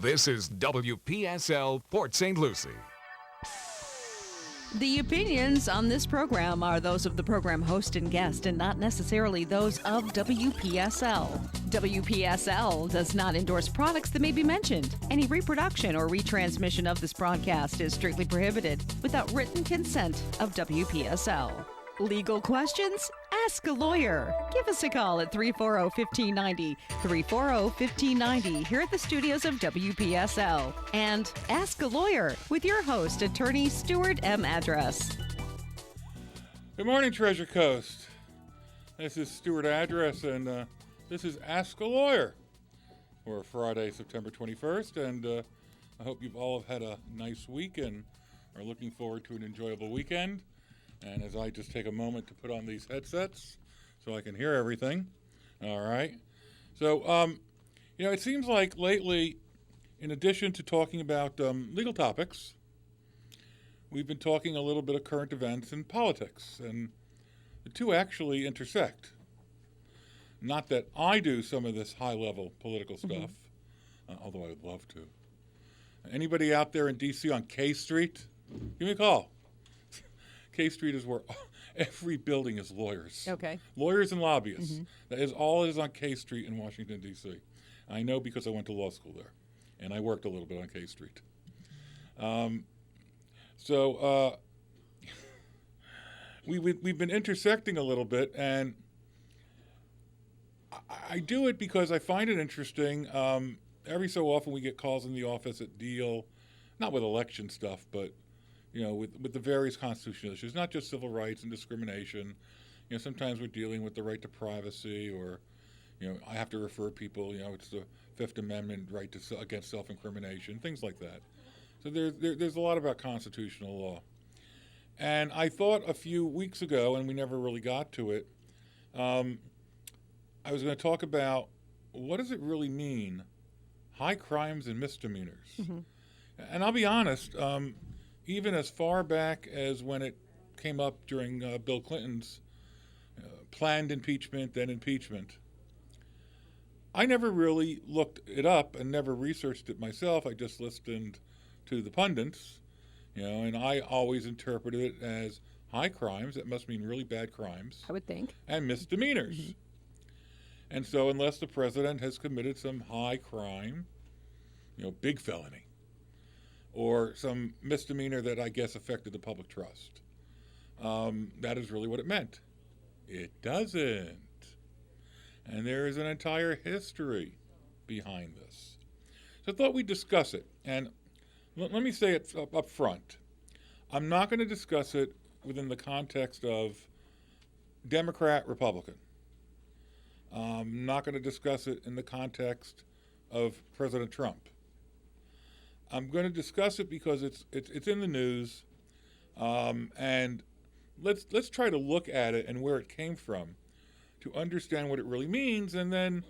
This is WPSL Port St. Lucie. The opinions on this program are those of the program host and guest and not necessarily those of WPSL. WPSL does not endorse products that may be mentioned. Any reproduction or retransmission of this broadcast is strictly prohibited without written consent of WPSL. Legal questions? Ask a lawyer. Give us a call at 340-1590, 340-1590 here at the studios of WPSL. And Ask a Lawyer with your host, attorney Stuart M. Address. Good morning, Treasure Coast. This is Stuart Address, and this is Ask a Lawyer for Friday, September 21st. And I hope you've all had a nice week and are looking forward to an enjoyable weekend. And as I just take a moment to put on these headsets so I can hear everything. All right. So, it seems like lately, in addition to talking about legal topics, we've been talking a little bit of current events and politics. And the two actually intersect. Not that I do some of this high-level political stuff, although I would love to. Anybody out there in D.C. on K Street? Give me a call. K Street is where every building is lawyers. Okay. Lawyers and lobbyists. That is all it is on K Street in Washington, D.C. I know because I went to law school there, and I worked a little bit on K Street. We've been intersecting a little bit, and I do it because I find it interesting. Every so often we get calls in the office that deal, not with election stuff, but with the various constitutional issues, not just civil rights and discrimination. Sometimes we're dealing with the right to privacy, or, I have to refer people, it's the Fifth Amendment right to against self-incrimination, things like that. So there's a lot about constitutional law. And I thought a few weeks ago, and we never really got to it, I was going to talk about what does it really mean, high crimes and misdemeanors. And I'll be honest, even as far back as when it came up during Bill Clinton's planned impeachment, then impeachment, I never really looked it up and never researched it myself. I just listened to the pundits, and I always interpreted it as high crimes. That must mean really bad crimes. I would think. And misdemeanors. And so unless the president has committed some high crime, big felony, or some misdemeanor that I guess affected the public trust. That is really what it meant. It doesn't. And there is an entire history behind this. So I thought we'd discuss it. And let me say it up front. I'm not going to discuss it within the context of Democrat, Republican. I'm not going to discuss it in the context of President Trump. I'm going to discuss it because it's in the news, and let's try to look at it and where it came from to understand what it really means, and then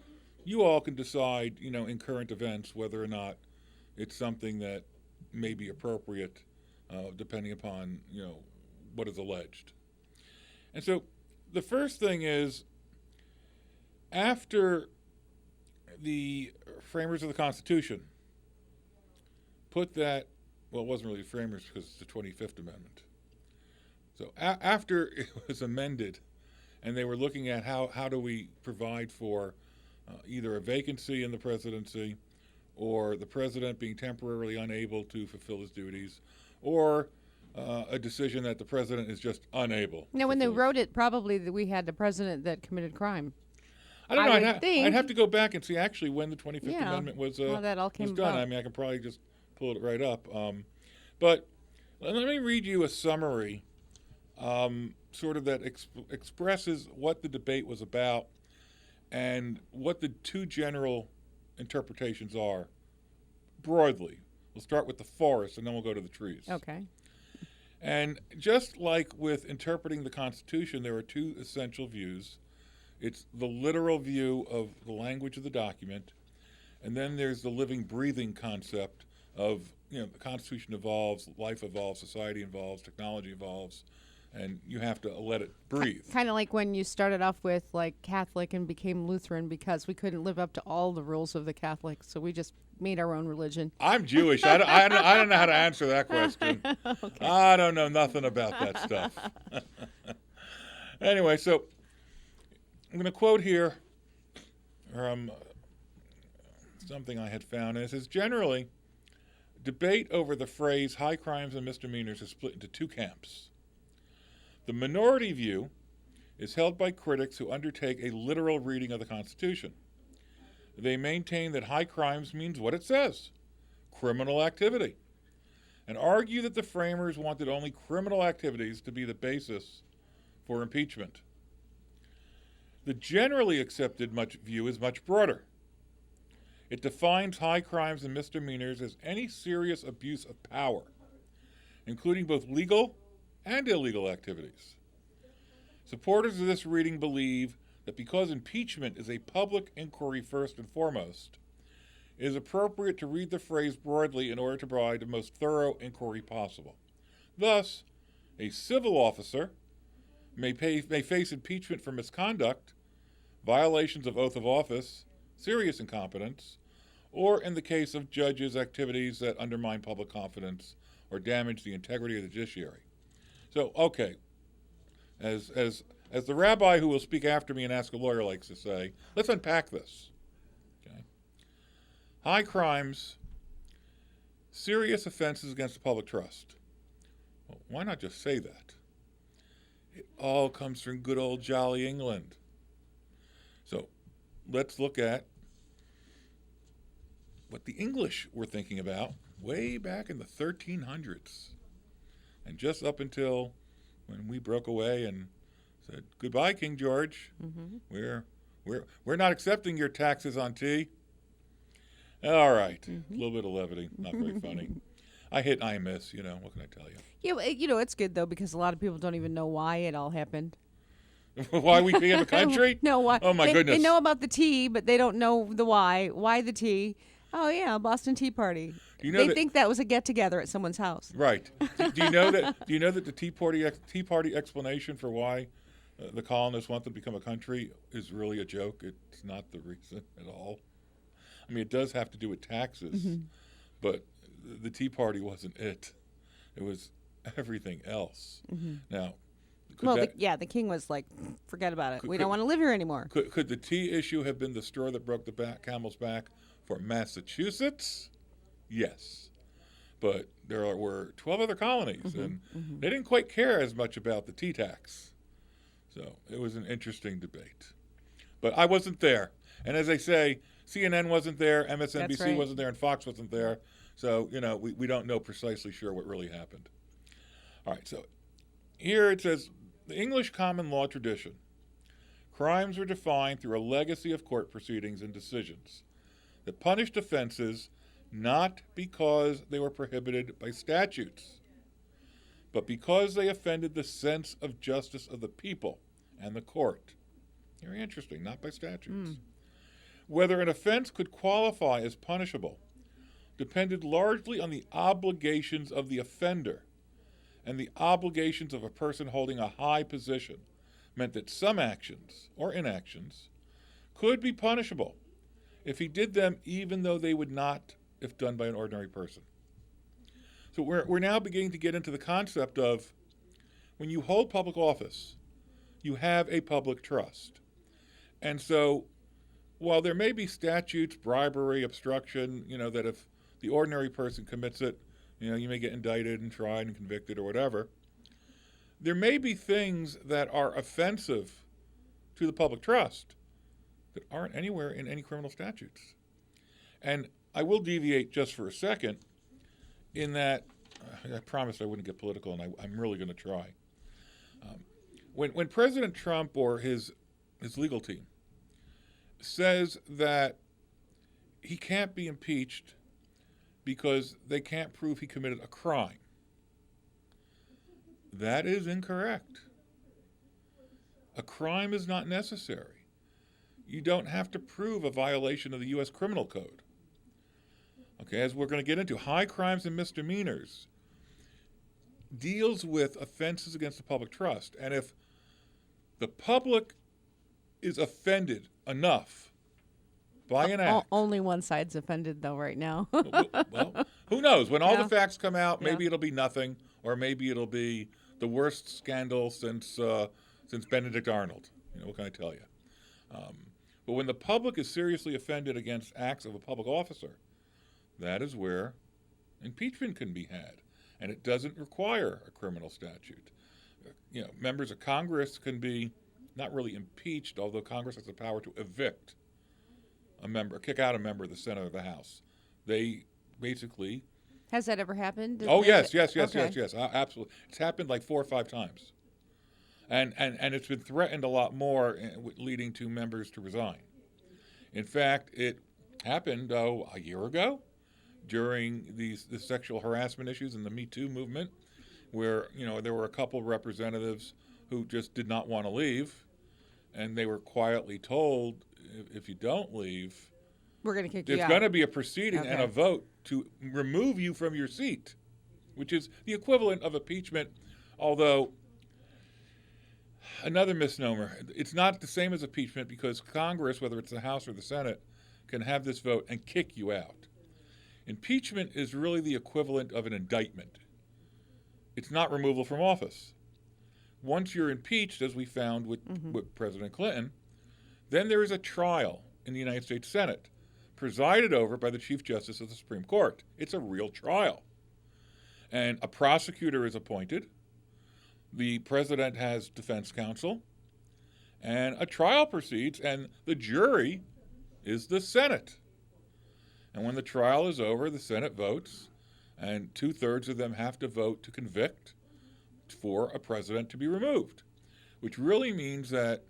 you all can decide, in current events, whether or not it's something that may be appropriate, depending upon, what is alleged. And so the first thing is, after the framers of the Constitution put that, well, it wasn't really framers because it's the 25th Amendment. So after it was amended and they were looking at how do we provide for either a vacancy in the presidency or the president being temporarily unable to fulfill his duties, or a decision that the president is just unable. Now, when they wrote it, probably that we had the president that committed crime. I don't know. I I'd have to go back and see actually when the 25th Yeah, Amendment was how that all came was done. about. I mean, I can probably just pull it right up. But let me read you a summary, sort of that expresses what the debate was about and what the two general interpretations are broadly. We'll start with the forest and then we'll go to the trees. Okay. And just like with interpreting the Constitution, there are two essential views. It's the literal view of the language of the document, and then there's the living, breathing concept of, the Constitution evolves, life evolves, society evolves, technology evolves, and you have to let it breathe. Kind of like when you started off with like Catholic and became Lutheran because we couldn't live up to all the rules of the Catholic, so we just made our own religion. I'm Jewish. I don't know how to answer that question. Okay. I don't know nothing about that stuff. Anyway, so I'm going to quote here from something I had found. And it says, generally, debate over the phrase high crimes and misdemeanors is split into two camps. The minority view is held by critics who undertake a literal reading of the Constitution. They maintain that high crimes means what it says, criminal activity, and argue that the framers wanted only criminal activities to be the basis for impeachment. The generally accepted view is much broader. It defines high crimes and misdemeanors as any serious abuse of power, including both legal and illegal activities. Supporters of this reading believe that because impeachment is a public inquiry first and foremost, it is appropriate to read the phrase broadly in order to provide the most thorough inquiry possible. Thus, a civil officer may face impeachment for misconduct, violations of oath of office, serious incompetence, or in the case of judges, activities that undermine public confidence or damage the integrity of the judiciary. So, okay, as the rabbi who will speak after me and ask a lawyer likes to say, let's unpack this. Okay. High crimes, serious offenses against the public trust. Well, why not just say that? It all comes from good old jolly England. So let's look at what the English were thinking about way back in the 1300s. And just up until when we broke away and said, goodbye, King George. Mm-hmm. We're not accepting your taxes on tea. All right. A little bit of levity. Not very funny. I hit and I miss, what can I tell you? Yeah, it's good, though, because a lot of people don't even know why it all happened. Why we became a country? No, why? Oh, my goodness. They know about the tea, but they don't know the why. Why the tea? Oh, yeah, Boston Tea Party. They think that was a get-together at someone's house. Right. Do you know that the Tea Party explanation for why the colonists want them to become a country is really a joke? It's not the reason at all. I mean, it does have to do with taxes, but the Tea Party wasn't it. It was everything else. Now, the king was like, forget about it. We don't want to live here anymore. Could the tea issue have been the straw that broke the camel's back for Massachusetts? Yes. But there were 12 other colonies, and they didn't quite care as much about the tea tax. So it was an interesting debate. But I wasn't there. And as I say, CNN wasn't there, MSNBC wasn't there, and Fox wasn't there. So, we don't know precisely sure what really happened. All right, so here it says, the English common law tradition. Crimes were defined through a legacy of court proceedings and decisions that punished offenses not because they were prohibited by statutes, but because they offended the sense of justice of the people and the court. Very interesting, not by statutes. Whether an offense could qualify as punishable depended largely on the obligations of the offender, and the obligations of a person holding a high position meant that some actions or inactions could be punishable if he did them even though they would not if done by an ordinary person. So we're now beginning to get into the concept of when you hold public office, you have a public trust. And so while there may be statutes, bribery, obstruction, that if the ordinary person commits it, you may get indicted and tried and convicted or whatever, there may be things that are offensive to the public trust that aren't anywhere in any criminal statutes. And I will deviate just for a second in that I promised I wouldn't get political, and I'm really going to try. When President Trump or his legal team says that he can't be impeached because they can't prove he committed a crime, that is incorrect. A crime is not necessary. You don't have to prove a violation of the U.S. Criminal Code. Okay, as we're going to get into, high crimes and misdemeanors. deals with offenses against the public trust. And if the public is offended enough by an act, Only one side's offended though right now. well, who knows? When all Yeah. the facts come out, maybe Yeah. it'll be nothing, or maybe it'll be the worst scandal since Benedict Arnold. What can I tell you? But when the public is seriously offended against acts of a public officer, that is where impeachment can be had, and it doesn't require a criminal statute. Members of Congress can be not really impeached, although Congress has the power to evict a member, kick out a member of the Senate or the House. They basically. Has that ever happened? Oh, yes, Okay. absolutely. It's happened like 4 or 5 times. And it's been threatened a lot more, leading to members to resign. In fact, it happened a year ago during the sexual harassment issues in the Me Too movement, where there were a couple of representatives who just did not want to leave, and they were quietly told, if you don't leave, We're going to kick you there's out. going to be a proceeding and Okay. a vote to remove you from your seat, which is the equivalent of impeachment, although another misnomer. It's not the same as impeachment because Congress, whether it's the House or the Senate, can have this vote and kick you out. Impeachment is really the equivalent of an indictment. It's not removal from office. Once you're impeached, as we found with President Clinton, then there is a trial in the United States Senate, presided over by the Chief Justice of the Supreme Court. It's a real trial. And a prosecutor is appointed. The president has defense counsel. And a trial proceeds, and the jury is the Senate. And when the trial is over, the Senate votes, and 2/3 of them have to vote to convict for a president to be removed, which really means that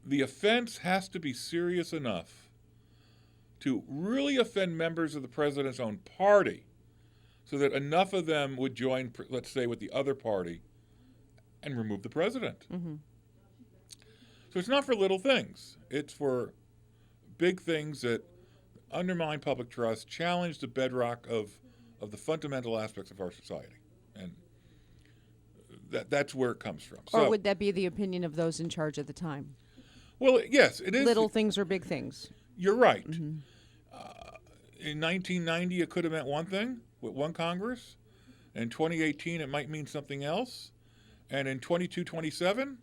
the offense has to be serious enough to really offend members of the president's own party so that enough of them would join, let's say, with the other party and remove the president. Mm-hmm. So it's not for little things. It's for big things that undermine public trust, challenge the bedrock of the fundamental aspects of our society. And that's where it comes from. Or would that be the opinion of those in charge at the time? Well, yes, it is. Little things or big things? You're right. Mm-hmm. In 1990, it could have meant one thing with one Congress. In 2018, it might mean something else. And in 2227,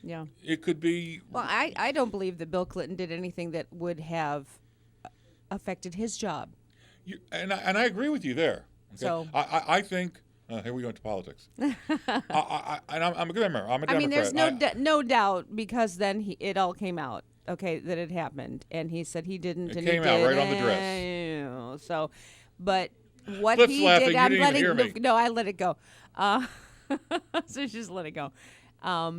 Yeah. it could be. Well, I don't believe that Bill Clinton did anything that would have affected his job. And I agree with you there. Okay? So- I think. Here we go into politics. I'm a good member. I'm a Democrat. I mean, there's no doubt because then it all came out. Okay, that it happened, and he said he didn't. It and came he out did, right on the dress. So, but what Cliff's he laughing. did, You I'm didn't even letting. hear me. No, I let it go. So just let it go. I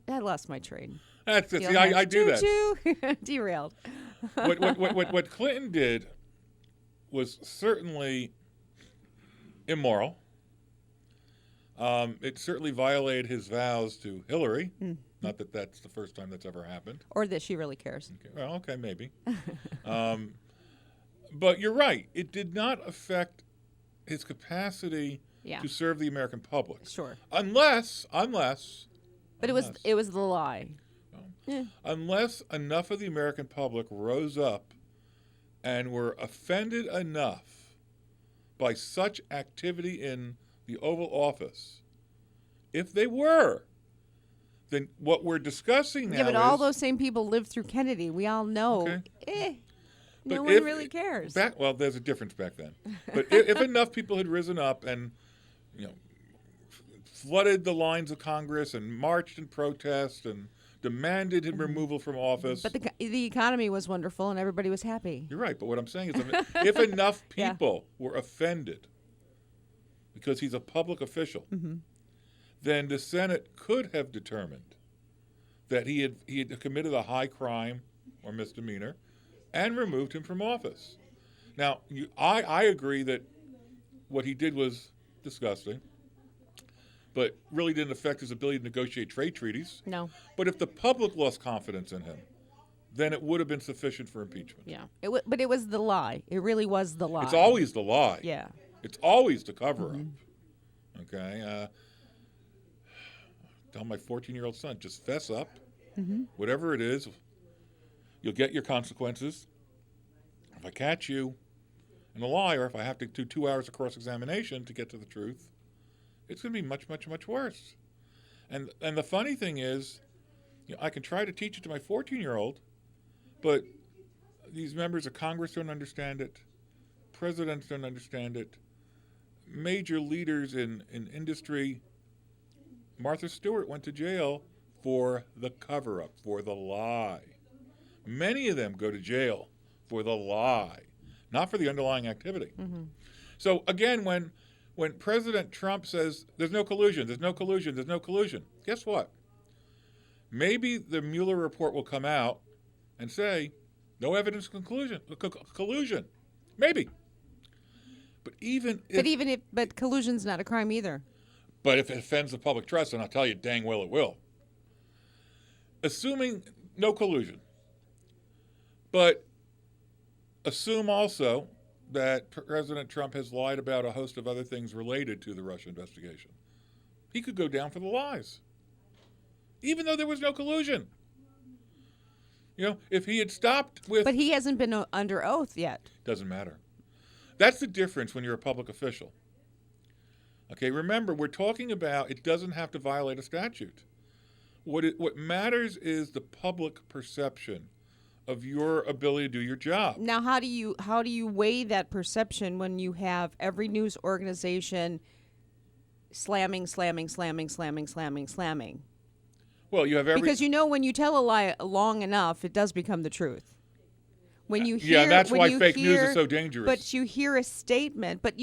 lost my train. That's it. Feel See, nice. I do that. Choo-choo. Derailed. What Clinton did was certainly immoral. It certainly violated his vows to Hillary. Not that that's the first time that's ever happened. Or that she really cares. Okay, well, okay, maybe. But you're right. It did not affect his capacity Yeah. to serve the American public. Sure. Unless But it was the lie. unless enough of the American public rose up and were offended enough by such activity in the Oval Office. If they were, then what we're discussing now Yeah, but all is, those same people lived through Kennedy. We all know. Okay. No But one if- really cares. well, there's a difference back then. But if enough people had risen up and, flooded the lines of Congress and marched in protest and demanded his removal from office. But the economy was wonderful and everybody was happy. You're right, but what I'm saying is if enough Yeah. people were offended because he's a public official, then the Senate could have determined that he had committed a high crime or misdemeanor and removed him from office. Now, I agree that what he did was disgusting, but really didn't affect his ability to negotiate trade treaties. No. But if the public lost confidence in him, then it would have been sufficient for impeachment. Yeah. But it was the lie. It really was the lie. It's always the lie. Yeah. It's always the cover-up. Okay? Tell my 14-year-old son, just fess up. Whatever it is, you'll get your consequences. If I catch you in a lie, or if I have to do 2 hours of cross-examination to get to the truth, it's going to be much, much, much worse. And the funny thing is, I can try to teach it to my 14-year-old, but these members of Congress don't understand it. Presidents don't understand it. Major leaders in industry. Martha Stewart went to jail for the cover-up, for the lie. Many of them go to jail for the lie, not for the underlying activity. So again, when President Trump says there's no collusion, guess what? Maybe the Mueller report will come out and say no evidence of collusion. Maybe. But collusion's not a crime either. But if it offends the public trust, and I'll tell you dang well it will. Assuming no collusion, but assume also that President Trump has lied about a host of other things related to the Russia investigation. He could go down for the lies, even though there was no collusion. If he had stopped with... But he hasn't been under oath yet. Doesn't matter. That's the difference when you're a public official. Okay, remember, we're talking about it doesn't have to violate a statute. What matters is the public perception of your ability to do your job. Now, how do you weigh that perception when you have every news organization slamming? Well, you have every... Because when you tell a lie long enough, it does become the truth. When you hear, that's why fake news is so dangerous. But you hear a statement, but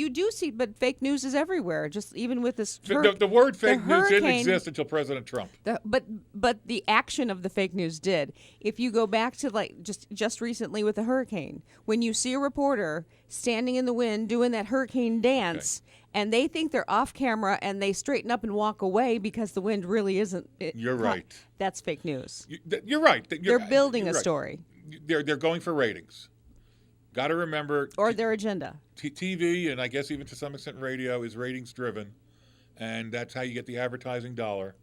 fake news is everywhere. Just even with this, the word fake news didn't exist until President Trump. But the action of the fake news did. If you go back to just recently with the hurricane, when you see a reporter standing in the wind doing that hurricane dance, and they think they're off camera and they straighten up and walk away because the wind really isn't. You're right. That's fake news. You're right. They're building a story. They're going for ratings. Got to remember... Or their agenda. TV, and I guess even to some extent radio, is ratings driven. And that's how you get the advertising dollar.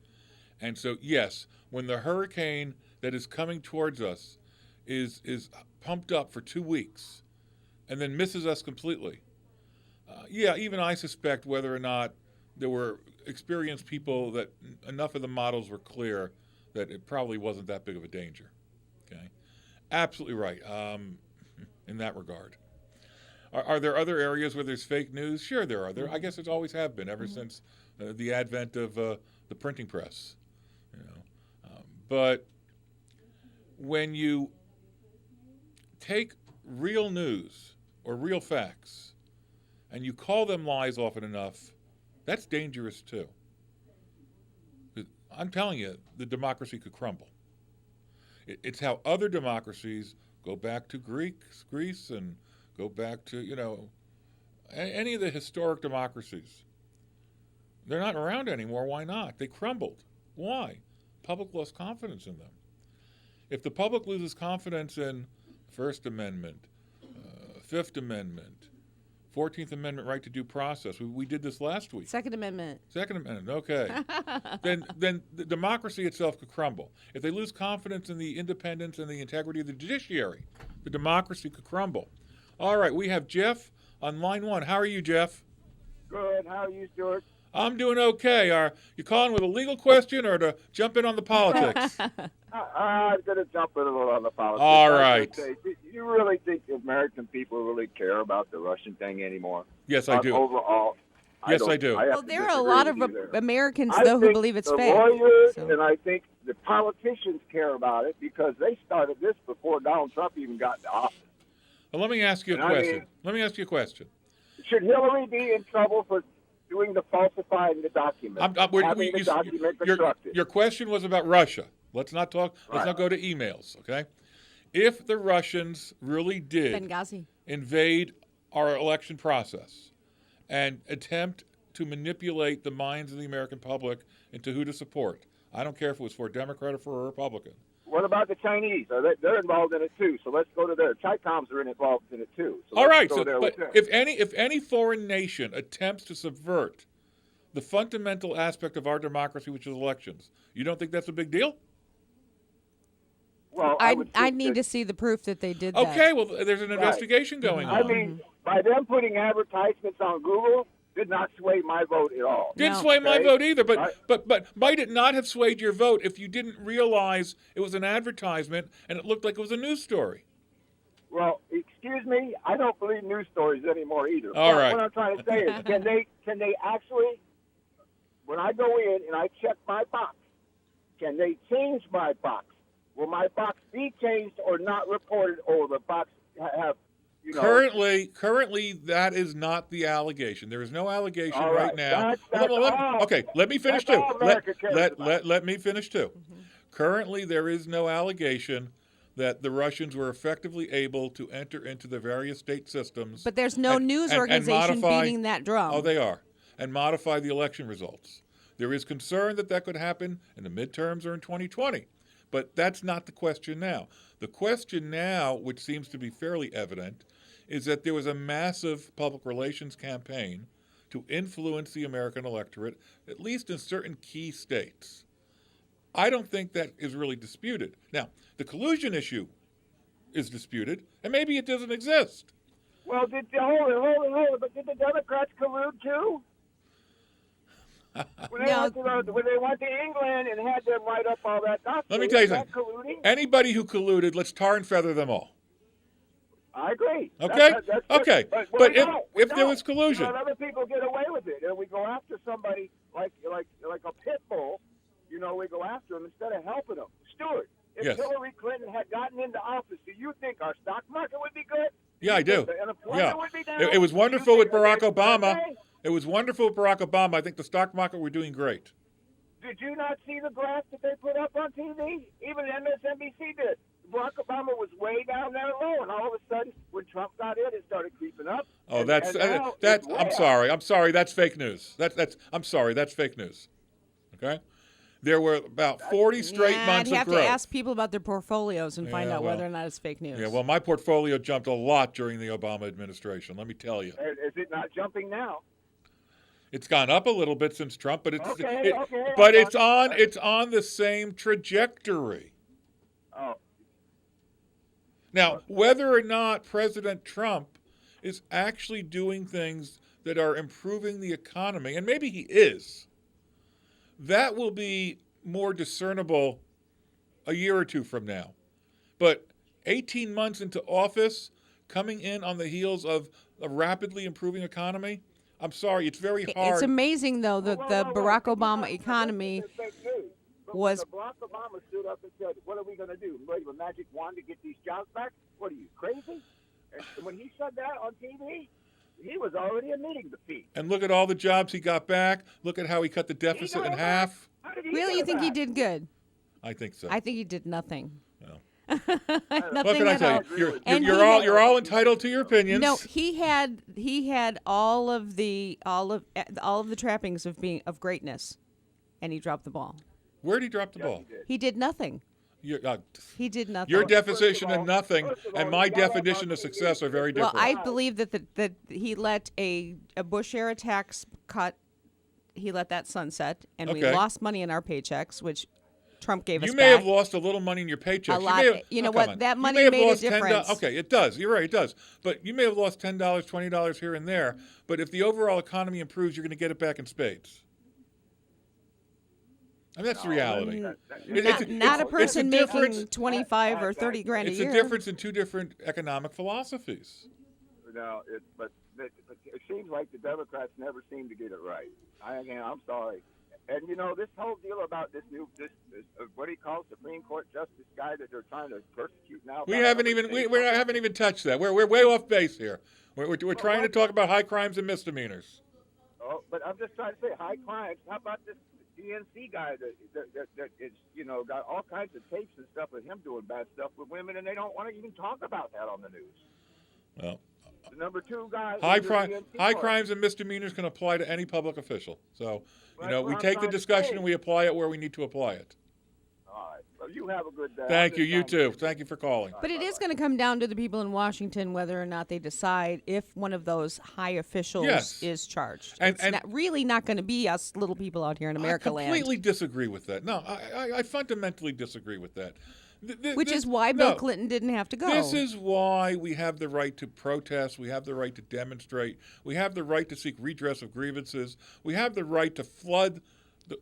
And so, yes, when the hurricane that is coming towards us is pumped up for 2 weeks and then misses us completely, even I suspect whether or not there were experienced people that enough of the models were clear that it probably wasn't that big of a danger. Okay? Absolutely right in that regard. Are there other areas where there's fake news? Sure there are. I guess there's always have been ever since the advent of the printing press. But when you take real news or real facts and you call them lies often enough, that's dangerous too. I'm telling you, the democracy could crumble. It's how other democracies go back to Greece and go back to, any of the historic democracies. They're not around anymore. Why not? They crumbled. Why? Public lost confidence in them. If the public loses confidence in First Amendment, Fifth Amendment, 14th Amendment right to due process. We did this last week. Second Amendment, okay. then the democracy itself could crumble. If they lose confidence in the independence and the integrity of the judiciary, the democracy could crumble. All right, we have Jeff on line 1. How are you, Jeff? Good. How are you, Stuart? I'm doing okay. Are you calling with a legal question or to jump in on the politics? I'm going to jump in a little on the politics. All right. Do you really think the American people really care about the Russian thing anymore? Yes, I do. Overall, I do. Well, there are a lot of Americans, though, who believe it's fake. The lawyers and I think the politicians care about it because they started this before Donald Trump even got into office. Well, let me ask you a question. Should Hillary be in trouble for doing the falsifying the document? The document constructed. Your question was about Russia. Let's not talk. Let's not go to emails. Okay. If the Russians really did Benghazi invade our election process and attempt to manipulate the minds of the American public into who to support, I don't care if it was for a Democrat or for a Republican, What about the Chinese? They're involved in it too. So let's go to there. Chicoms are involved in it too. So all right. Go So, there but with them. if any foreign nation attempts to subvert the fundamental aspect of our democracy, which is elections, you don't think that's a big deal? Well, I need to see the proof that they did that. Okay. Well, there's an investigation going on. I mean, by them putting advertisements on Google did not sway my vote at all. Didn't No. sway my Okay. vote either, but might it not have swayed your vote if you didn't realize it was an advertisement and it looked like it was a news story? Well, excuse me, I don't believe news stories anymore either. All But right. What I'm trying to say is, can they actually, when I go in and I check my box, can they change my box? Will my box be changed or not reported, or the box have, you know? Currently, that is not the allegation. There is no allegation All right right. now. That's all. Okay, let me finish That's too. all America cares about. Let me finish too. Currently, there is no allegation that the Russians were effectively able to enter into the various state systems. But there's no news organization modify, beating that drum. Oh, they are, and modify the election results. There is concern that could happen in the midterms or in 2020. But that's not the question now. The question now, which seems to be fairly evident, is that there was a massive public relations campaign to influence the American electorate, at least in certain key states. I don't think that is really disputed. Now, the collusion issue is disputed, and maybe it doesn't exist. Well, hold it. But did the Democrats collude too? When they went to England and had them write up all that document, Let me tell you is that something. colluding? Anybody who colluded, let's tar and feather them all. I agree. Okay? That's Okay. But But we if there don't. was collusion. Let other people get away with it, and we go after somebody like a pit bull. You know, we go after them instead of helping them. Stuart, if Yes. Hillary Clinton had gotten into office, do you think our stock market would be good? Yeah, I do. The unemployment Yeah. would be down? It was Do you wonderful think with Barack that they- Obama. It was wonderful with Barack Obama. I think the stock market were doing great. Did you not see the graph that they put up on TV? Even MSNBC did. Barack Obama was way down there low, and all of a sudden, when Trump got in, it started creeping up. Oh, And that's now that's. it's way I'm up. sorry. I'm sorry. That's fake news. I'm sorry. That's fake news. Okay. There were about 40 straight months I'd of have growth. to ask people about their portfolios and find Yeah, out well. whether or not it's fake news. Yeah. Well, my portfolio jumped a lot during the Obama administration. Let me tell you. Is it not jumping now? It's gone up a little bit since Trump, but Okay. but it's on the same trajectory. Oh, Now, whether or not President Trump is actually doing things that are improving the economy, and maybe he is, that will be more discernible a year or two from now. But 18 months into office, coming in on the heels of a rapidly improving economy, I'm sorry, it's very hard. It's amazing, though, that the Barack Obama economy was. Barack Obama stood up and said, "What are we going to do? Wave a magic wand to get these jobs back? What are you, crazy?" And when he said that on TV, he was already admitting defeat. And look at all the jobs he got back. Look at how he cut the deficit in half. How did he Really, get you it think he back? did good? I think so. I think he did nothing. No. Nothing What can I at tell all. you? And You're he all had- you're all entitled to your opinions. No, he had all of the trappings of greatness, and he dropped the ball. Where did he drop the ball? He did nothing. Your He did nothing. your definition First of of nothing first of all, and my you got definition about of success are very Well, different. I believe that he let a Bush era tax cut. He let that sunset, and we Okay. lost money in our paychecks, which Trump gave us You may back. have lost a little money in your paycheck. A lot. You know what? That money made a difference. Okay, it does. You're right, it does. But you may have lost $10, $20 here and there. But if the overall economy improves, you're going to get it back in spades. I mean, that's the reality. Not a person making difference. 25 or 30 grand a It's year. a difference in two different economic philosophies. No, but it seems like the Democrats never seem to get it right. I'm sorry. And you know, this whole deal about this what do you call it, Supreme Court justice guy that they're trying to persecute now. We haven't even touched that. We're way off base here. We're trying to talk about high crimes and misdemeanors. Oh, but I'm just trying to say high crimes. How about this DNC guy that is, you know, got all kinds of tapes and stuff of him doing bad stuff with women, and they don't want to even talk about that on the news. Well, The number 2 guy. high is the DNC part. crimes and misdemeanors can apply to any public official. So, That's we what I'm take the trying to discussion say. and we apply it where we need to apply it. All right, You have a good day. Thank you. You too. Thank you for calling. But it is going to come down to the people in Washington whether or not they decide if one of those high officials Yes. is charged. And- It's and- really not going to be us little people out here in America I completely disagree with that. No, I fundamentally disagree with that. Which is why Bill Clinton didn't have to go. This is why we have the right to protest. We have the right to demonstrate. We have the right to seek redress of grievances. We have the right to flood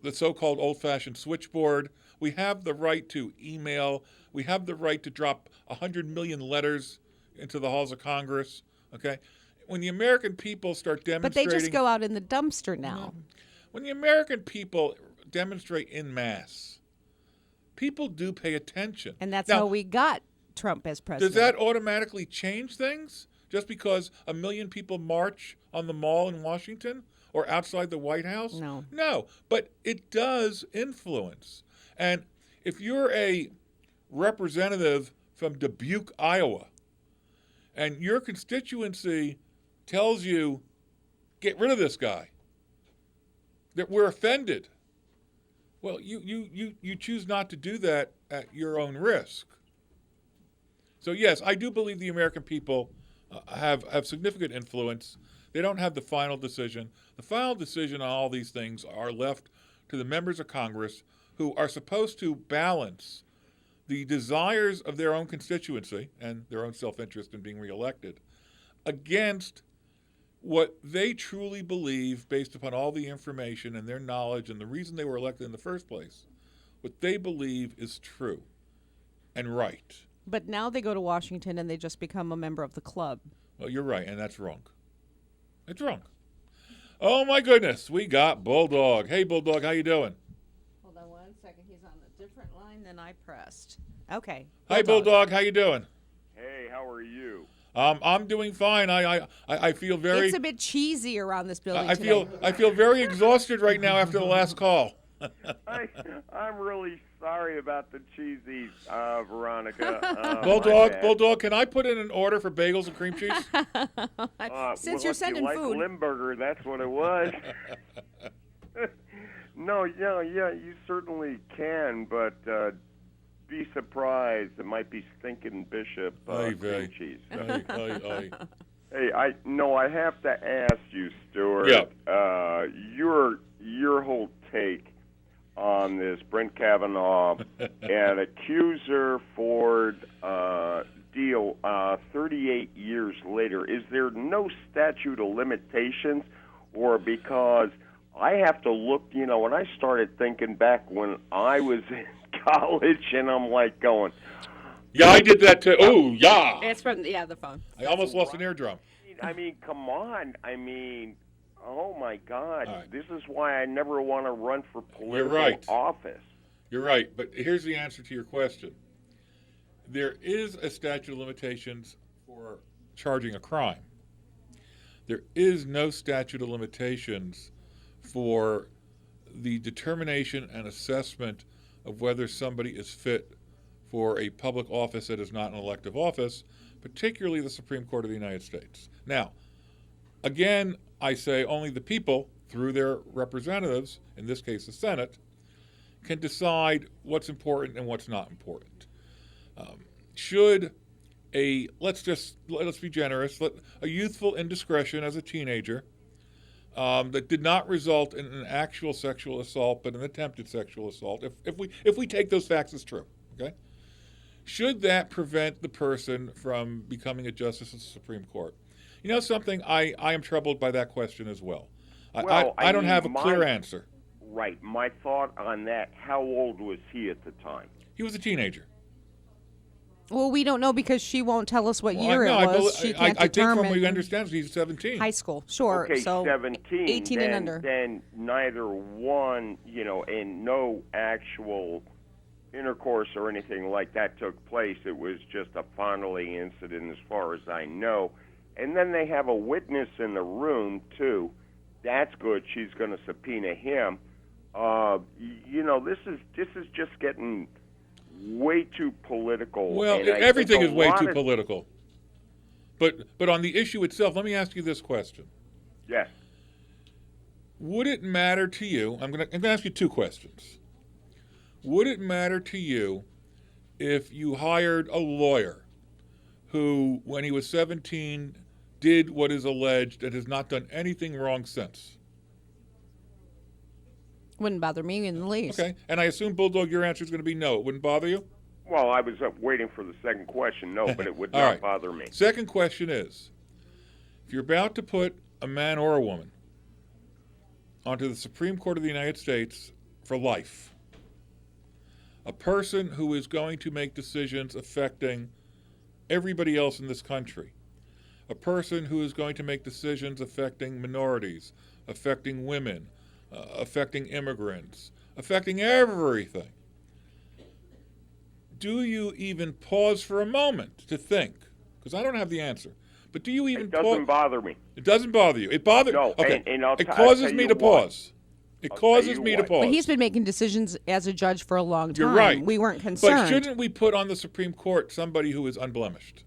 the so-called old-fashioned switchboard. We have the right to email. We have the right to drop 100 million letters into the halls of Congress. Okay? When the American people start but demonstrating... they just go out in the dumpster now. When the American people demonstrate en masse, people do pay attention. And that's Now, how we got Trump as president. does that automatically change things just because 1 million people march on the mall in Washington or outside the White House? No. No, but it does influence. And if you're a representative from Dubuque, Iowa, and your constituency tells you, get rid of this guy, that we're offended, well, you choose not to do that at your own risk. So, yes, I do believe the American people have significant influence. They don't have the final decision. The final decision on all these things are left to the members of Congress who are supposed to balance the desires of their own constituency and their own self-interest in being reelected against what they truly believe based upon all the information and their knowledge and the reason they were elected in the first place, what they believe is true and right. But now they go to Washington and they just become a member of the club. Well, you're right, and that's wrong. It's wrong. Oh, my goodness. We got Bulldog. Hey, Bulldog, how you doing? Hold on 1 second. He's on a different line than I pressed. Okay. Hi, Bulldog. How you doing? Hey, how are you? I'm doing fine. I feel very. It's a bit cheesy around this building I feel very exhausted right now after the last call. I'm really sorry about the cheesy, Veronica. Bulldog, can I put in an order for bagels and cream cheese? Since you're sending if you food. like Limburger, that's what it was. No, yeah, you certainly can, but be surprised. It might be stinking Bishop cream cheese. Hey, I have to ask you, Stuart. Yeah. Your whole take on this Brent Kavanaugh and accuser Ford deal 38 years later. Is there no statute of limitations, or because I have to look? You know, when I started thinking back when I was in college, and I'm like going, Yeah, I did that too. Oh, yeah. It's from the phone. I almost lost an eardrum. I mean, come on. I mean, oh my God. All right. This is why I never want to run for political right. office. You're right, but here's the answer to your question. There is a statute of limitations for charging a crime. There is no statute of limitations for the determination and assessment of whether somebody is fit for a public office that is not an elective office, particularly the Supreme Court of the United States. Now, again, I say only the people, through their representatives, in this case the Senate, can decide what's important and what's not important. Should let's be generous, a youthful indiscretion as a teenager that did not result in an actual sexual assault but an attempted sexual assault, if we take those facts as true, okay? Should that prevent the person from becoming a justice of the Supreme Court? You know something? I am troubled by that question as well. I don't have a clear answer. Right. My thought on that, how old was he at the time? He was a teenager. Well, we don't know because she won't tell us what Well, year no, it was. She can't I think determine. from what we understand, he's 17. High school, sure. Okay, so 17. 18 and under. Then neither one, and no actual intercourse or anything like that took place. It was just a fondling incident as far as I know. And then they have a witness in the room, too. That's good. She's going to subpoena him. This is just getting way too political. Well, and I everything think is way lot too of- political. But on the issue itself, let me ask you this question. Yes. Would it matter to you, I'm going to ask you two questions. Would it matter to you if you hired a lawyer who, when he was 17, did what is alleged and has not done anything wrong since? Wouldn't bother me in the least. Okay. And I assume, Bulldog, your answer is going to be no. It wouldn't bother you? Well, I was waiting for the second question. No, but it would All not right. bother me. Second question is, if you're about to put a man or a woman onto the Supreme Court of the United States for life, a person who is going to make decisions affecting everybody else in this country, a person who is going to make decisions affecting minorities, affecting women, affecting immigrants, affecting everything, do you even pause for a moment to think? Because I don't have the answer. But do you even It doesn't bother me. It doesn't bother you. It bothers. No, Okay. and I'll it I'll causes tell me you to why. pause. It I'll causes tell me you to why. pause. But he's been making decisions as a judge for a long time. You're right. We weren't concerned. But shouldn't we put on the Supreme Court somebody who is unblemished?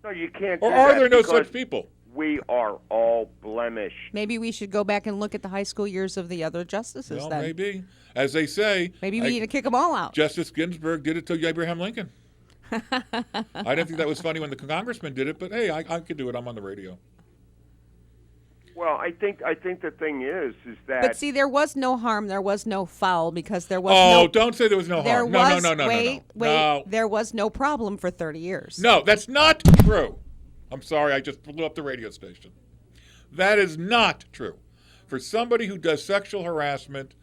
No, you can't. Or do are that there no because such people? We are all blemished. Maybe we should go back and look at the high school years of the other justices Well, then. maybe. As they say, Maybe we need to kick them all out. Justice Ginsburg did it to Abraham Lincoln. I didn't think that was funny when the congressman did it, but hey, I could do it. I'm on the radio. Well, I think the thing is that. But see, there was no harm, there was no foul because there was Oh, no. don't say there was no There harm. was, No. wait, No. there was no problem for 30 years. No, that's not true. I'm sorry, I just blew up the radio station. That is not true. For somebody who does sexual harassment,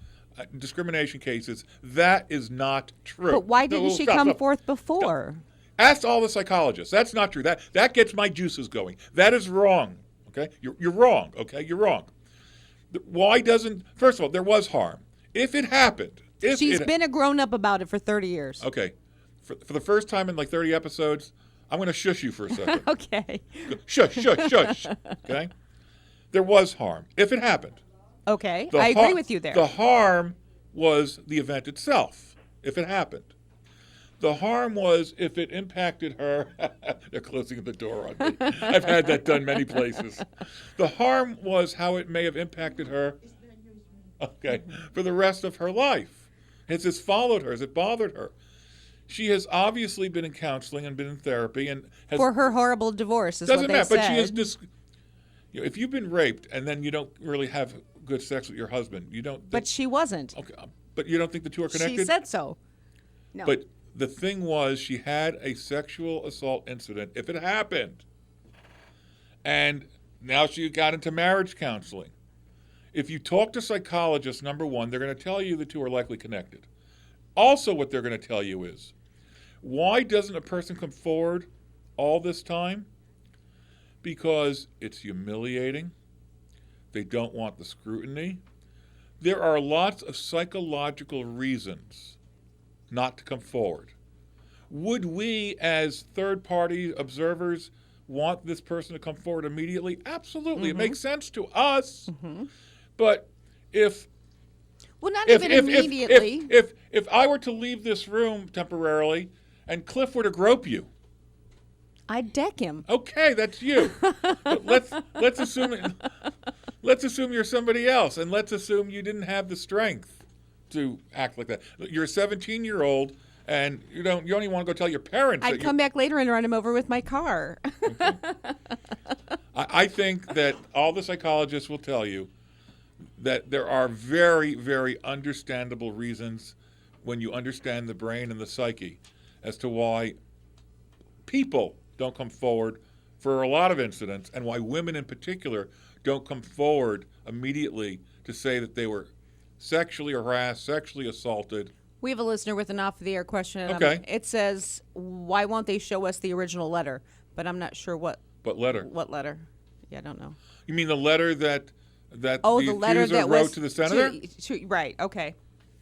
discrimination cases, that is not true. But why No, didn't she stop, come stop. forth before? Ask all the psychologists. That's not true. That gets my juices going. That is wrong. Okay, you're wrong. Okay, you're wrong. Why doesn't? First of all, there was harm. If it happened, She's been a grown-up about it for 30 years. okay. For the first time in like 30 episodes, I'm going to shush you for a second. Okay. Shush. Okay. There was harm. If it happened. Okay. The I agree har- with you there. The harm was the event itself, if it happened. The harm was if it impacted her. They're closing the door on me. I've had that done many places. The harm was how it may have impacted her, okay, for the rest of her life. Has this followed her? Has it bothered her? She has obviously been in counseling and been in therapy and has. For her horrible divorce is Doesn't what they matter, said. but she is if you've been raped and then you don't really have good sex with your husband, you don't. But she wasn't. Okay, but you don't think the two are connected? She said so. No. But the thing was, she had a sexual assault incident, if it happened, and now she got into marriage counseling. If you talk to psychologists, number one, they're going to tell you the two are likely connected. Also, what they're going to tell you is, why doesn't a person come forward all this time? Because it's humiliating. They don't want the scrutiny. There are lots of psychological reasons not to come forward. Would we, as third-party observers, want this person to come forward immediately? Absolutely. It makes sense to us. But if well, not even immediately. if I were to leave this room temporarily and Cliff were to grope you, I'd deck him. okay, that's you. But let's assume you're somebody else, and let's assume you didn't have the strength to act like that. You're a 17-year-old, and you don't even want to go tell your parents. I'd come back later and run him over with my car. I think that all the psychologists will tell you that there are very, very understandable reasons when you understand the brain and the psyche as to why people don't come forward for a lot of incidents and why women in particular don't come forward immediately to say that they were sexually harassed, sexually assaulted. We have a listener with an off-the-air question. And Okay. it says, why won't they show us the original letter? But I'm not sure what letter? What letter? Yeah, I don't know. You mean the letter that the letter accuser that wrote was to the senator? Right, okay.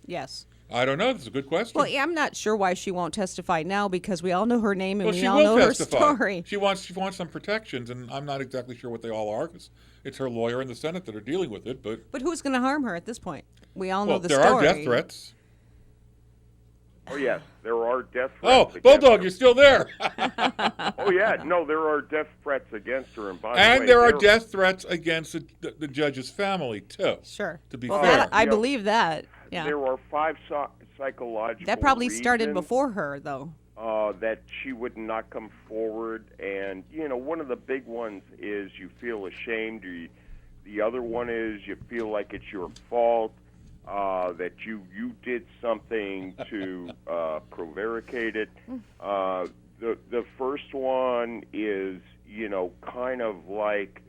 Yes. I don't know. That's a good question. Well, yeah, I'm not sure why she won't testify now because we all know her name and Well, we she all will know testify. her story. She wants some protections, and I'm not exactly sure what they all are because it's her lawyer and the Senate that are dealing with it. But But who's going to harm her at this point? We all know the there story. are death threats. Oh yes, there are death threats. Oh, against Bulldog, her. you're still there. Oh yeah, no, there are death threats against her, and by the way, And there are death threats against the judge's family too. Sure. To be well, fair. that, I Yeah. believe that. Yeah. There are five psychological That probably started reason, before her, though. that she would not come forward. And, one of the big ones is you feel ashamed. The other one is you feel like it's your fault, that you did something to prevaricate it. The first one is, kind of like,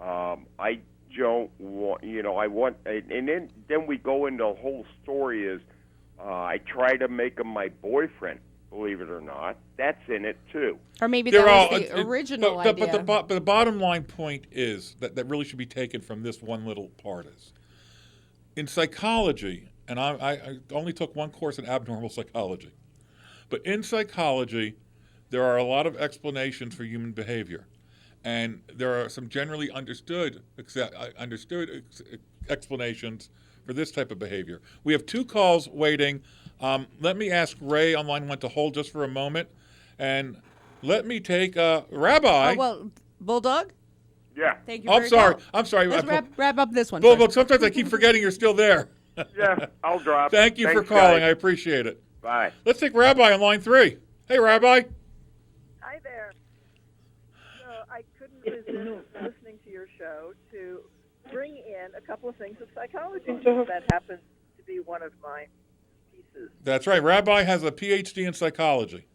I don't want, I want, and then we go into the whole story is, I try to make him my boyfriend, believe it or not. That's in it, too. Or maybe They're that all- was the original but idea. But the bottom line point is that really should be taken from this one little part is, in psychology, and I only took one course in abnormal psychology, but in psychology, there are a lot of explanations for human behavior. And there are some generally understood explanations for this type of behavior. We have 2 calls waiting. Let me ask Ray on line 1 to hold just for a moment. And let me take Rabbi. Oh, well, Bulldog? Yeah. Thank you Oh, for I'm your sorry. call. I'm sorry. Let's wrap up this one. Bulldog, first. sometimes I keep forgetting you're still there. Yeah, I'll drop. Thank you for Thanks, calling. guys. I appreciate it. Bye. Let's take Rabbi on line 3. Hey, Rabbi. Hi there. So I couldn't resist listening to your show to bring in a couple of things of psychology. That happens to be one of my pieces. That's right. Rabbi has a PhD in psychology.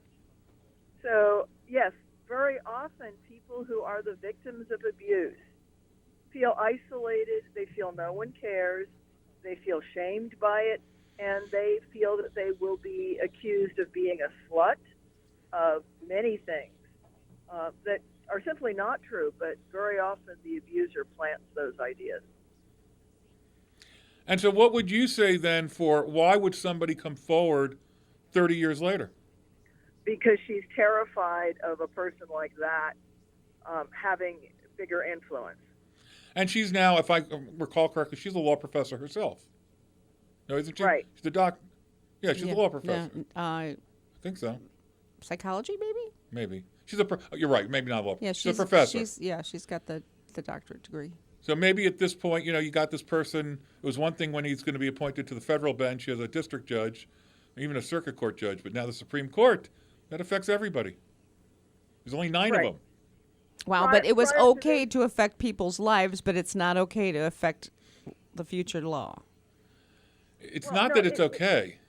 So, yes, very often people who are the victims of abuse feel isolated, they feel no one cares, they feel shamed by it, and they feel that they will be accused of being a slut, of many things that are simply not true, but very often the abuser plants those ideas. And so what would you say then for why would somebody come forward 30 years later? Because she's terrified of a person like that having bigger influence. And she's now, if I recall correctly, she's a law professor herself. No, isn't she? Right. She's a doc. Yeah, she's Yeah, a law professor. yeah, I think so. psychology, maybe? Maybe. She's you're right. Maybe not a law. Yeah, she's a professor. She's got the doctorate degree. So maybe at this point, you got this person. It was one thing when he's going to be appointed to the federal bench as a district judge, even a circuit court judge, but now the Supreme Court. That affects everybody. There's only 9 Right. of them. Wow, Prior- but it was prior to okay to affect people's lives, but it's not okay to affect the future law. It's Well, not no, that it's okay.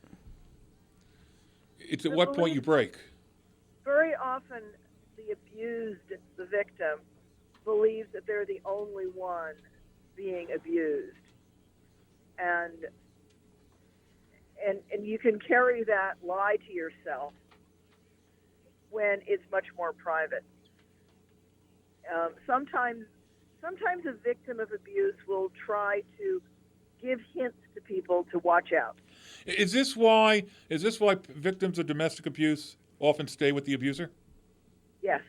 It's at The what point belief- you break. Very often the abused, the victim, believes that they're the only one being abused. And you can carry that lie to yourself when it's much more private. Sometimes a victim of abuse will try to give hints to people to watch out. Is this why victims of domestic abuse often stay with the abuser? Yes.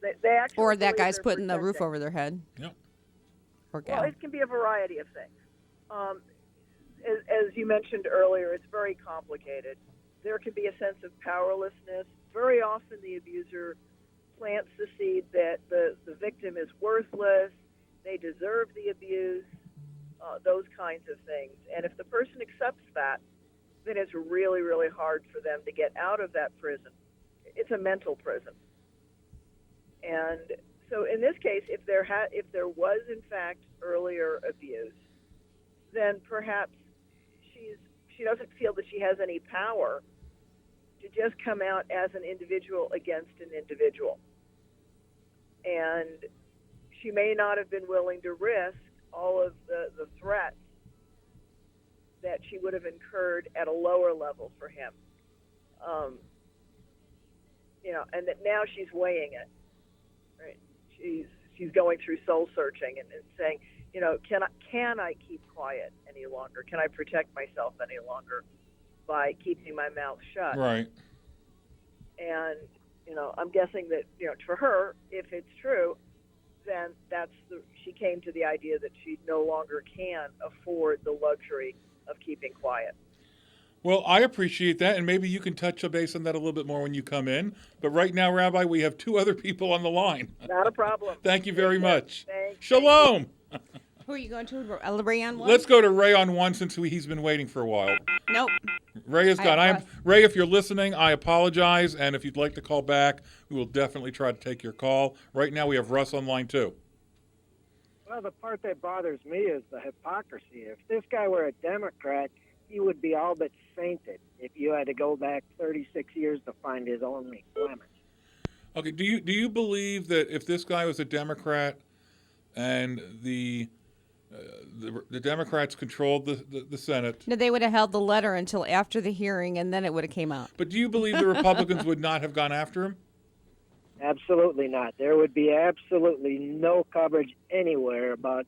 They actually Or that believe guy's they're putting the roof protecting. over their head. Yeah. Or Well, gal. it can be a variety of things. As you mentioned earlier, it's very complicated. There can be a sense of powerlessness. Very often the abuser plants the seed that the victim is worthless, they deserve the abuse, those kinds of things. And if the person accepts that, then it's really, really hard for them to get out of that prison. It's a mental prison. And so in this case, if there was in fact earlier abuse, then perhaps she doesn't feel that she has any power to just come out as an individual against an individual. And she may not have been willing to risk all of the threats that she would have incurred at a lower level for him. And that now she's weighing it. Right? She's going through soul searching and saying, can I keep quiet any longer? Can I protect myself any longer by keeping my mouth shut? Right. And I'm guessing that for her, if it's true, then she came to the idea that she no longer can afford the luxury of keeping quiet. Well, I appreciate that, and maybe you can touch base on that a little bit more when you come in. But right now, Rabbi, we have 2 other people on the line. Not a problem. Thank you very much. Thanks. Shalom. Who are you going to? Ray on one? Let's go to Ray on 1 since he's been waiting for a while. Nope. Ray is I gone. have Ray, if you're listening, I apologize, and if you'd like to call back, we will definitely try to take your call. Right now, we have Russ on line 2. Well, the part that bothers me is the hypocrisy. If this guy were a Democrat, he would be all but sainted if you had to go back 36 years to find his only blemish. Okay, do you believe that if this guy was a Democrat and the Democrats controlled the Senate, No, they would have held the letter until after the hearing, and then it would have came out. but do you believe the Republicans would not have gone after him? Absolutely not. There would be absolutely no coverage anywhere about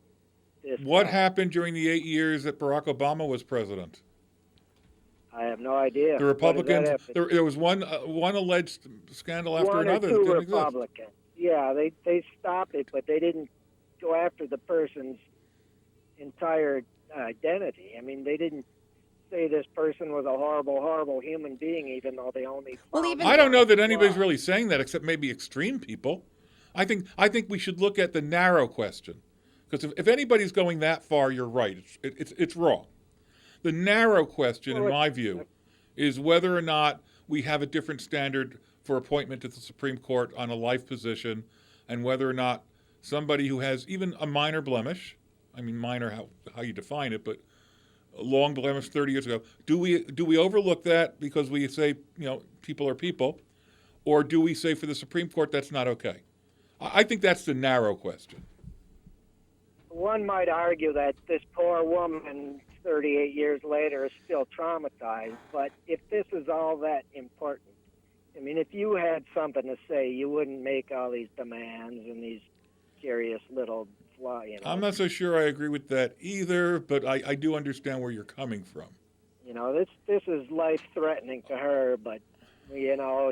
this. What guy. happened during the 8 years that Barack Obama was president? I have no idea. The What does that Republicans, have to- there was one alleged scandal after one another or that two didn't exist. Republicans. Yeah, they stopped it, but they didn't go after the person's entire identity. I mean, they didn't say this person was a horrible, horrible human being, even though they only. Well, found even- I don't know that anybody's flaws. really saying that, except maybe extreme people. I think we should look at the narrow question, because if anybody's going that far, you're right. It's wrong. The narrow question, in my view, is whether or not we have a different standard for appointment to the Supreme Court on a life position, and whether or not somebody who has even a minor blemish, I mean minor how you define it, but a long blemish 30 years ago, do we overlook that because we say, people are people, or do we say for the Supreme Court that's not okay? I think that's the narrow question. One might argue that this poor woman, 38 years later, is still traumatized. But if this is all that important, I mean, if you had something to say, you wouldn't make all these demands and these curious little flaws. I'm not so sure I agree with that either, but I do understand where you're coming from. This is life-threatening to her, but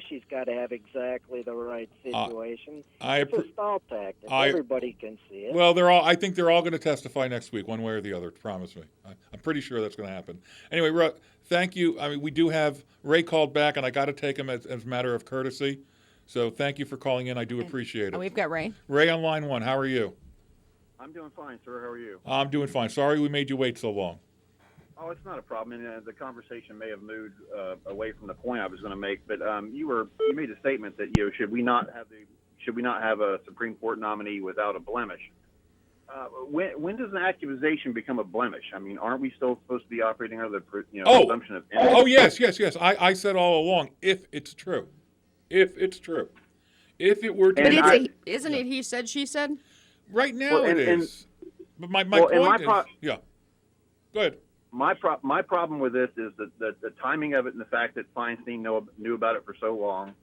she's got to have exactly the right situation. It's a stall tactic. Everybody can see it. Well, I think they're all going to testify next week, one way or the other. Promise me. I'm pretty sure that's going to happen. Anyway, thank you. I mean, we do have Ray called back, and I got to take him as a matter of courtesy. So thank you for calling in. I do appreciate it. Oh, we've got Ray. Ray on line 1. How are you? I'm doing fine, sir. How are you? I'm doing fine. Sorry we made you wait so long. Oh, it's not a problem. And the conversation may have moved away from the point I was going to make, but you made a statement that should we not have a Supreme Court nominee without a blemish? When does an accusation become a blemish? I mean, aren't we still supposed to be operating under the presumption of innocence? Oh, yes. I said all along, if it's true. If it's true. If it were to But isn't it he said, she said? Right now it is. But my point is... Yeah. Go ahead. My problem with this is the timing of it and the fact that Feinstein knew about it for so long.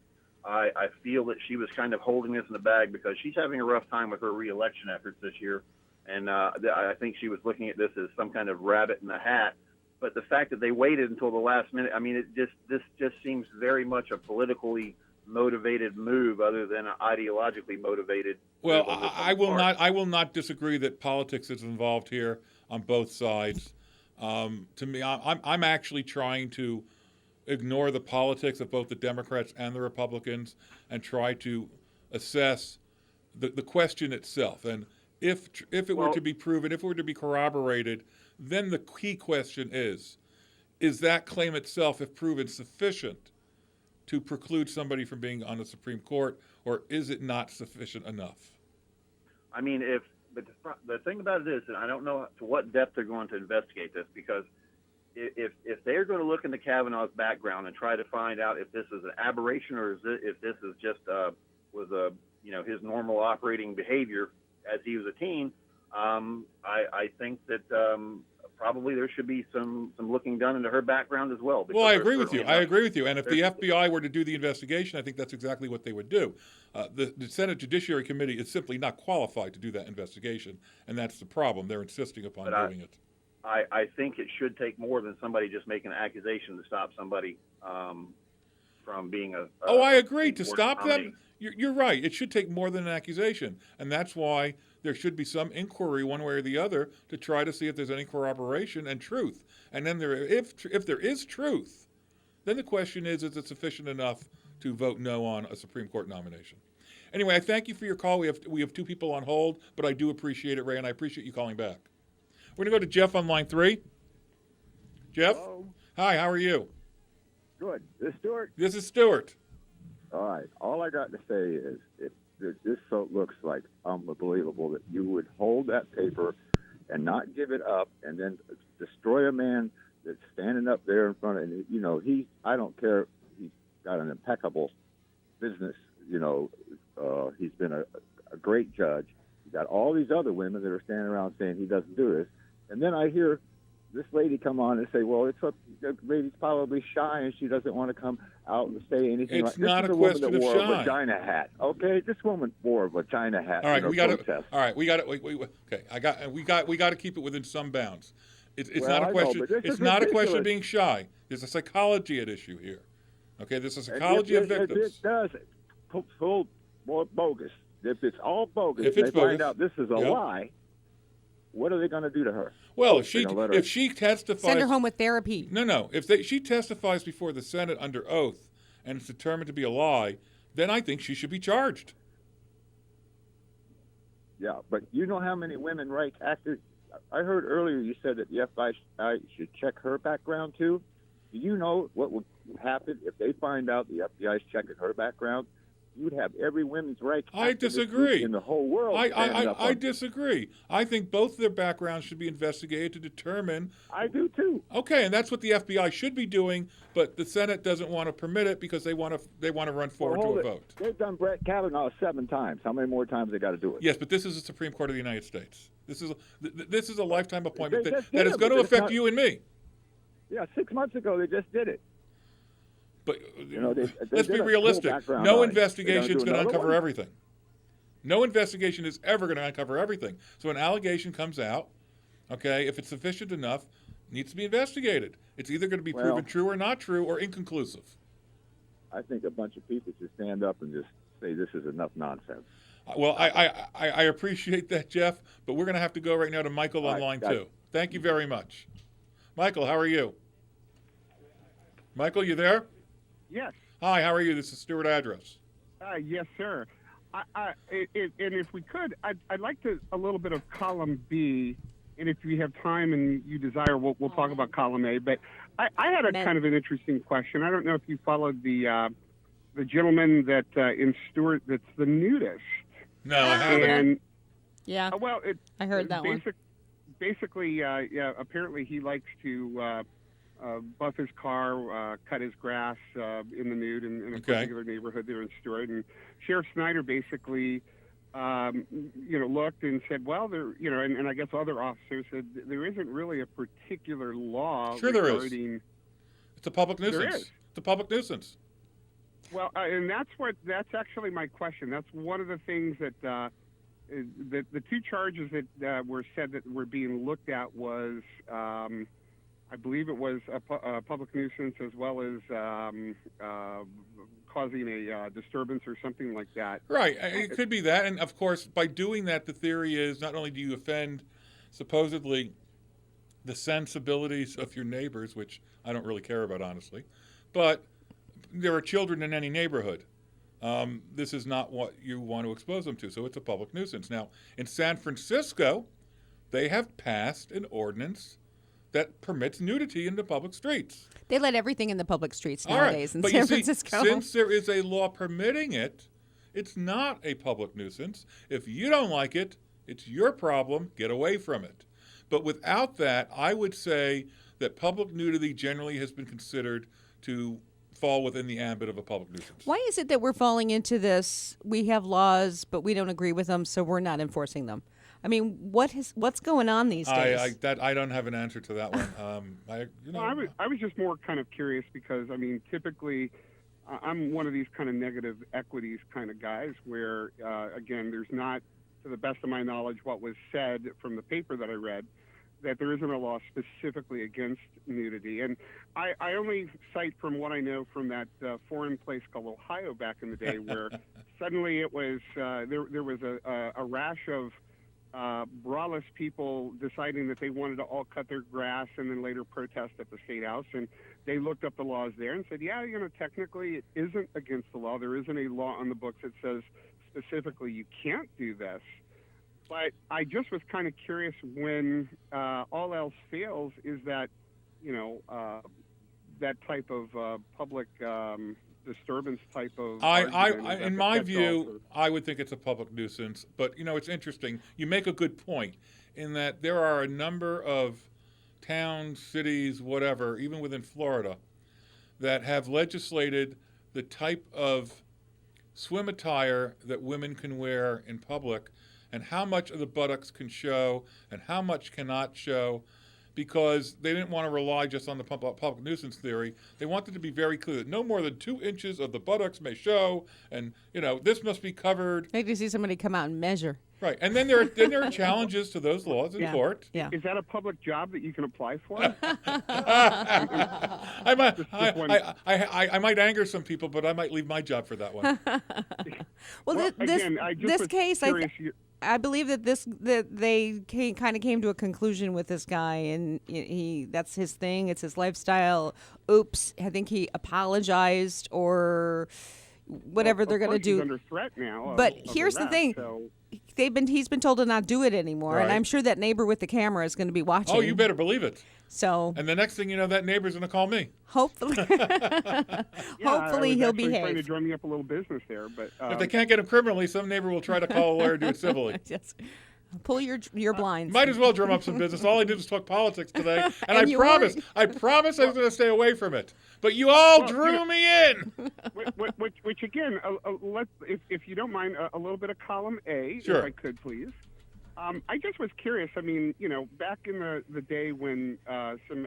I feel that she was kind of holding this in the bag because she's having a rough time with her reelection efforts this year. And I think she was looking at this as some kind of rabbit in the hat. But the fact that they waited until the last minute, I mean, this just seems very much a politically motivated move other than an ideologically motivated. Well, I will not disagree that politics is involved here on both sides. To me, I'm actually trying to ignore the politics of both the Democrats and the Republicans and try to assess the question itself. And if it were to be proven, if it were to be corroborated, then the key question is that claim itself, if proven, sufficient to preclude somebody from being on the Supreme Court, or is it not sufficient enough? I mean, but the thing about it is that I don't know to what depth they're going to investigate this, because if they're going to look into Kavanaugh's background and try to find out if this is an aberration or if this is just his normal operating behavior as he was a teen, I think that probably there should be some looking done into her background as well. Well, I agree with you. And if the FBI were to do the investigation, I think that's exactly what they would do. The Senate Judiciary Committee is simply not qualified to do that investigation, and that's the problem. They're insisting upon doing it. I think it should take more than somebody just making an accusation to stop somebody from being I agree. To stop nominee. them, you're right. It should take more than an accusation, and that's why there should be some inquiry one way or the other to try to see if there's any corroboration and truth. And then if there is truth, then the question is it sufficient enough to vote no on a Supreme Court nomination? Anyway, I thank you for your call. We have 2 people on hold, but I do appreciate it, Ray, and I appreciate you calling back. We're going to go to Jeff on line 3. Jeff? Hello. Hi, how are you? Good. This Stuart? This is Stuart. All right. All I got to say is this so looks like unbelievable that you would hold that paper and not give it up and then destroy a man that's standing up there in front of, and you know, I don't care, he's got an impeccable business, you know, he's been a great judge. You got all these other women that are standing around saying he doesn't do this. And then I hear this lady come on and say, well, the lady's probably shy and she doesn't want to come out and say anything. It's like not this. a This is question woman that of wore shy. a vagina hat. Okay, this woman wore a vagina hat. All right, in her we got to. protest. All right, we got to. Okay, we got to keep it within some bounds. It's Well, not I a know, question. but this It's is not a question ridiculous. of being shy. There's a psychology at issue here. Okay, there's a psychology of victims. It does it. Full more bogus. If it's all bogus, If it's they find bogus, out this is a yep. lie. What are they going to do to her? Well, They're gonna let her- if she testifies, Send her home with therapy. No. If she testifies before the Senate under oath and it's determined to be a lie, then I think she should be charged. Yeah, but you know how many women rights actors? I heard earlier you said that the FBI should check her background too. Do you know what would happen if they find out the FBI is checking her background? You would have every women's rights I activist disagree. in the whole world. standing up I on- disagree. I think both their backgrounds should be investigated to determine. I do too. Okay, and that's what the FBI should be doing, but the Senate doesn't want to permit it because they want to run forward Well, hold to a it. vote. They've done Brett Kavanaugh 7 times. How many more times they got to do it? Yes, but this is the Supreme Court of the United States. This is a lifetime appointment They that just did is it, going to but it's affect not- you and me. Yeah, 6 months ago they just did it. But You know, they let's did be a realistic. full background No audit. investigation They're is gonna going do to another uncover one? everything. No investigation is ever going to uncover everything. So an allegation comes out, okay, if it's sufficient enough, needs to be investigated. It's either going to be Well- proven true or not true or inconclusive. I think a bunch of people should stand up and just say this is enough nonsense. Well, I appreciate that, Jeff, but we're going to have to go right now to Michael All on right, line got 2. Thank you very much. Michael, how are you? Michael, you there? Yes. Hi, how are you? This is Stuart Address. Yes, sir. And if we could, I'd like to a little bit of column B, and if you have time and you desire, we'll talk about column A. But I had a kind of an interesting question. I don't know if you followed the gentleman that in Stewart that's the nudist. No, I haven't. And Yeah. well, I heard that one. Basically, yeah. Apparently, he likes to buff his car, cut his grass in the nude in a Okay. particular neighborhood there in Stewart. And Sheriff Snyder basically, looked and said, well, there, and I guess other officers said there isn't really a particular law Sure there is. regarding. It's a public There nuisance. is. It's a public nuisance. Well, and that's actually my question. That's one of the things that the two charges that were said that were being looked at was, I believe it was a public nuisance as well as causing a disturbance or something like that. Right. It could be that. And, of course, by doing that, the theory is not only do you offend, supposedly, the sensibilities of your neighbors, which I don't really care about, honestly, but there are children in any neighborhood. This is not what you want to expose them to, so it's a public nuisance. Now, in San Francisco, they have passed an ordinance that permits nudity in the public streets. They let everything in the public streets All right, nowadays in but San you see, Francisco. since there is a law permitting it, it's not a public nuisance. If you don't like it, it's your problem. Get away from it. But without that, I would say that public nudity generally has been considered to fall within the ambit of a public nuisance. Why is it that we're falling into this? We have laws, but we don't agree with them, so we're not enforcing them. I mean, what's going on these days? I don't have an answer to that one. I was just more kind of curious because, I mean, typically I'm one of these kind of negative equities kind of guys where, again, there's not, to the best of my knowledge, what was said from the paper that I read, that there isn't a law specifically against nudity. And I only cite from what I know from that foreign place called Ohio back in the day where suddenly it was, there was a rash of braless people deciding that they wanted to all cut their grass and then later protest at the State House. And they looked up the laws there and said, yeah, technically it isn't against the law. There isn't a law on the books that says specifically you can't do this. But I just was kind of curious when all else fails is that, that type of public disturbance type of. I argument, in my that's view, also- I would think it's a public nuisance. But it's interesting. You make a good point in that there are a number of towns, cities, whatever, even within Florida, that have legislated the type of swim attire that women can wear in public, and how much of the buttocks can show and how much cannot show, because they didn't want to rely just on the public nuisance theory. They wanted to be very clear that no more than 2 inches of the buttocks may show, and this must be covered. I'd like to see somebody come out and measure. Right, and then there are challenges to those laws in court. Yeah. Is that a public job that you can apply for? I might anger some people, but I might leave my job for that one. Well, again, I just this was case, curious, I believe that they kind of came to a conclusion with this guy, and that's his thing. It's his lifestyle. Oops, I think he apologized or whatever they're going to do. He's under threat now. But of here's the arrest, thing. so- He's been told to not do it anymore, and Right. I'm sure that neighbor with the camera is going to be watching. Oh, you better believe it. So And the next thing you know, that neighbor's going to call me. hopefully, Yeah, hopefully I was he'll actually trying to behave. drum me up a little business there, but If they can't get him criminally, some neighbor will try to call a lawyer and do it civilly. Yes. Pull your blinds. Might as well drum up some business. All I did was talk politics today, and And I you promised I was going to stay away from it. But you all drew me in. which again, if you don't mind, a little bit of column A, Sure. if I could, please. I just was curious. I mean, back in the day when some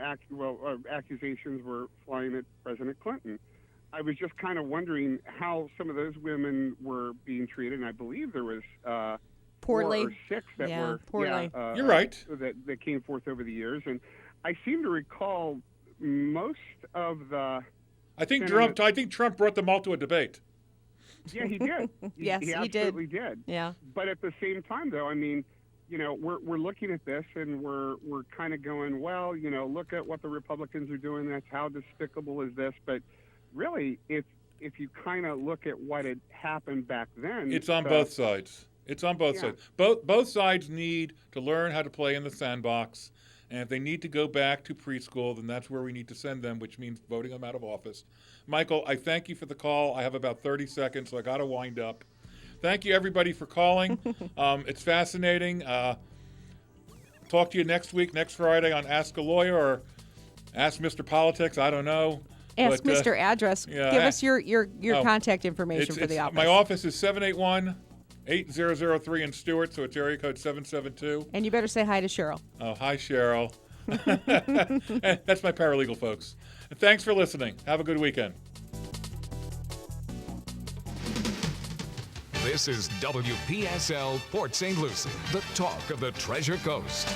accusations were flying at President Clinton, I was just kind of wondering how some of those women were being treated. And I believe there was Poorly. 4 or 6 that Yeah, were poorly. You're right. that came forth over the years, and I seem to recall most of the. I think Senator- Trump brought them all to a debate. Yeah, he did. Yes, he he did. absolutely did. Yeah. But at the same time, though, I mean, we're looking at this and we're kind of going, well, look at what the Republicans are doing. That's how despicable is this? But really, if you kind of look at what had happened back then, It's on both sides. It's on both sides. Both sides need to learn how to play in the sandbox. And if they need to go back to preschool, then that's where we need to send them, which means voting them out of office. Michael, I thank you for the call. I have about 30 seconds, so I got to wind up. Thank you, everybody, for calling. It's fascinating. Talk to you next week, next Friday on Ask a Lawyer or Ask Mr. Politics. I don't know. Ask But, Mr. Address. yeah, Give us your oh, contact information for the office. My office is 781-8003 in Stewart, so it's area code 772. And you better say hi to Cheryl. Oh, hi, Cheryl. That's my paralegal, folks. And thanks for listening. Have a good weekend. This is WPSL Port St. Lucie, the talk of the Treasure Coast.